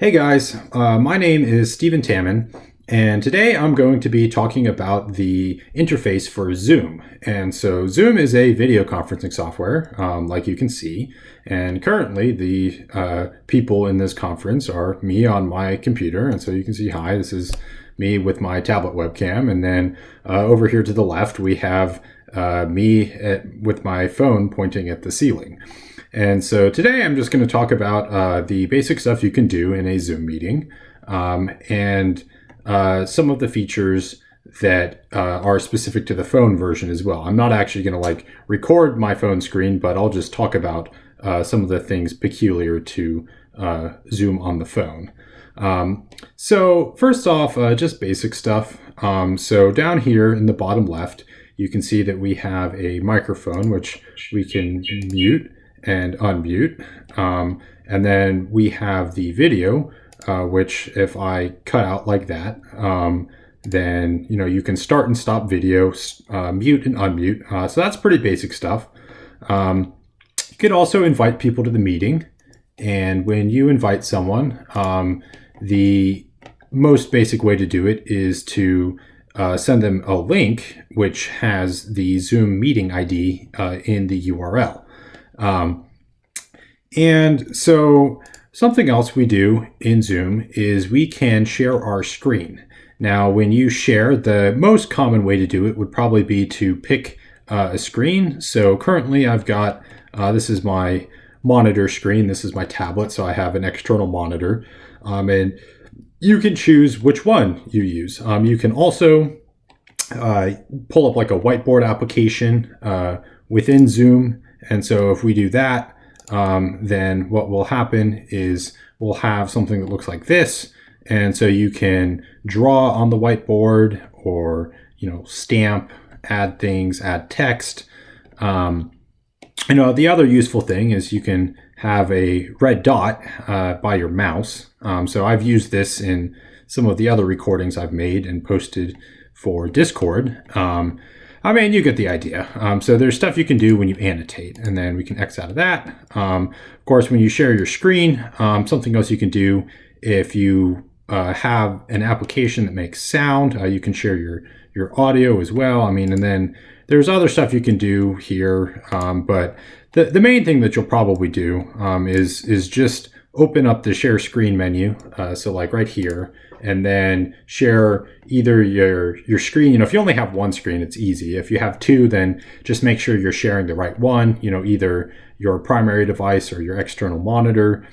Hey guys, my name is Stephen Tammin, and today I'm going to be talking about the interface for Zoom. And so Zoom is a video conferencing software, like you can see, and currently the people in this conference are me on my computer, and so you can see, hi, this is me with my tablet webcam, and then over here to the left we have with my phone pointing at the ceiling. And so today I'm just going to talk about the basic stuff you can do in a Zoom meeting and some of the features that are specific to the phone version as well. I'm not actually going to record my phone screen, but I'll just talk about some of the things peculiar to Zoom on the phone. So first off, just basic stuff. So down here in the bottom left, you can see that we have a microphone, which we can mute and unmute. And then we have the video, which if I cut out like that, then you can start and stop video, mute and unmute. So that's pretty basic stuff. You could also invite people to the meeting. And when you invite someone, the most basic way to do it is to send them a link, which has the Zoom meeting ID in the URL. And so something else we do in Zoom is we can share our screen. Now, when you share, the most common way to do it would probably be to pick a screen. So currently I've got, this is my monitor screen. This is my tablet. So I have an external monitor, and you can choose which one you use. You can also pull up like a whiteboard application within Zoom. And so if we do that, then what will happen is we'll have something that looks like this. And so you can draw on the whiteboard or, stamp, add things, add text. The other useful thing is you can have a red dot by your mouse. So I've used this in some of the other recordings I've made and posted for Discord. You get the idea. So there's stuff you can do when you annotate, and then we can X out of that. Of course, when you share your screen, something else you can do if you have an application that makes sound, you can share your audio as well. And then there's other stuff you can do here, but the main thing that you'll probably do is just open up the share screen menu. So like right here, and then share either your screen. If you only have one screen, it's easy. If you have two, then just make sure you're sharing the right one, either your primary device or your external monitor.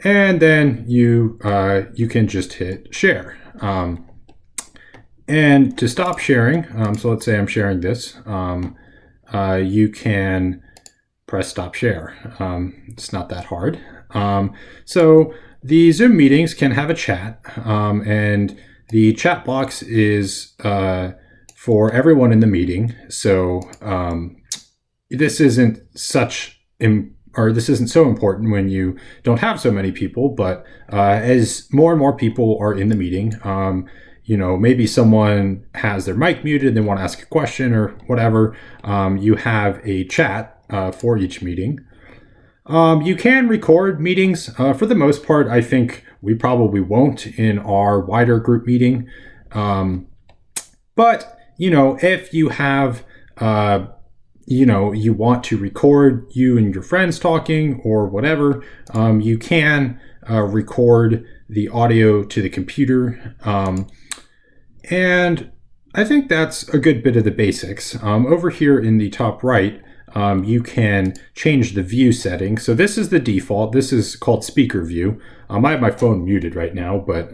And then you can just hit share. And to stop sharing, so let's say I'm sharing this, you can press stop share. It's not that hard. So the Zoom meetings can have a chat, and the chat box is for everyone in the meeting. So this isn't so important when you don't have so many people, but as more and more people are in the meeting, maybe someone has their mic muted, they want to ask a question or whatever, you have a chat for each meeting. You can record meetings. For the most part, I think we probably won't in our wider group meeting. But, if you have, you want to record you and your friends talking or whatever, you can record the audio to the computer. And I think that's a good bit of the basics. Over here in the top right, you can change the view settings. So this is the default. This is called speaker view. I have my phone muted right now, but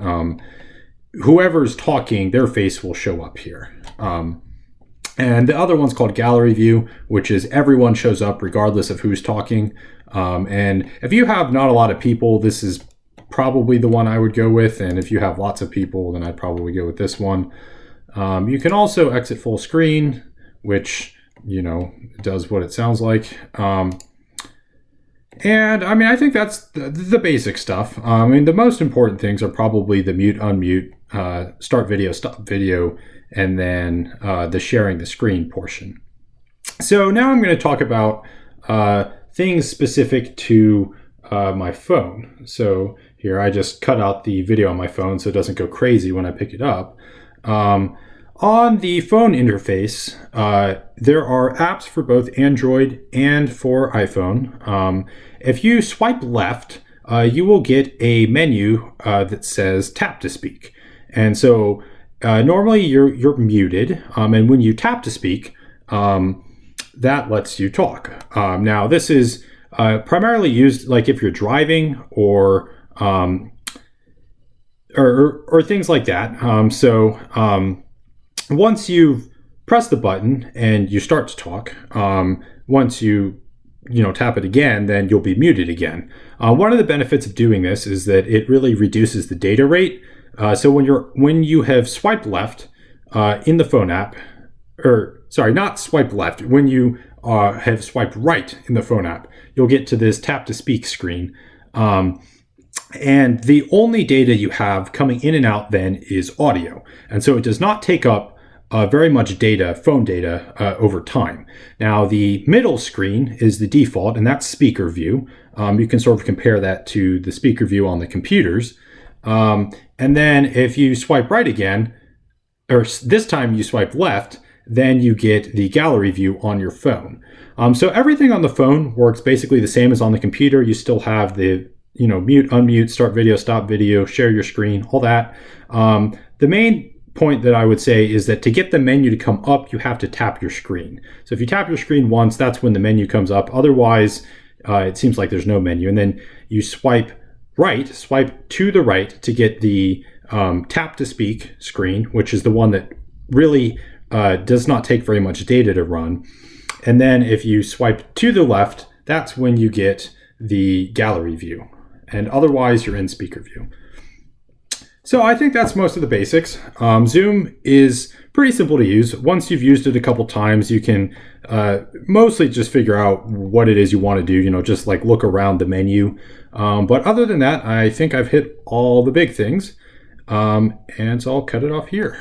whoever's talking, their face will show up here. And the other one's called gallery view, which is everyone shows up regardless of who's talking. And if you have not a lot of people, this is probably the one I would go with. And if you have lots of people, then I'd probably go with this one. You can also exit full screen, which it does what it sounds like. And I think that's the basic stuff. The most important things are probably the mute, unmute, start video, stop video, and then the sharing the screen portion. So now I'm going to talk about things specific to my phone. So here. I just cut out the video on my phone so it doesn't go crazy when I pick it up. On the phone interface, there are apps for both Android and for iPhone. If you swipe left, you will get a menu that says tap to speak. And so normally you're muted, and when you tap to speak, that lets you talk. Now this is primarily used like if you're driving or things like that. Once you've pressed the button and you start to talk, once you tap it again, then you'll be muted again. One of the benefits of doing this is that it really reduces the data rate. So when you have swiped left in the phone app, or sorry, not swipe left, when you have swiped right in the phone app, you'll get to this tap to speak screen. And the only data you have coming in and out then is audio. And so it does not take up very much data, phone data, over time. Now, the middle screen is the default, and that's speaker view. You can sort of compare that to the speaker view on the computers. And then if you swipe right again, or this time you swipe left, then you get the gallery view on your phone. So everything on the phone works basically the same as on the computer. You still have the mute, unmute, start video, stop video, share your screen, all that. The main point that I would say is that to get the menu to come up, you have to tap your screen. So if you tap your screen once, that's when the menu comes up. Otherwise, it seems like there's no menu. And then you swipe to the right to get the tap to speak screen, which is the one that really does not take very much data to run. And then if you swipe to the left, that's when you get the gallery view. And otherwise, you're in speaker view. So I think that's most of the basics. Zoom is pretty simple to use. Once you've used it a couple times, you can mostly just figure out what it is you want to do, just like look around the menu. But other than that, I think I've hit all the big things. And so I'll cut it off here.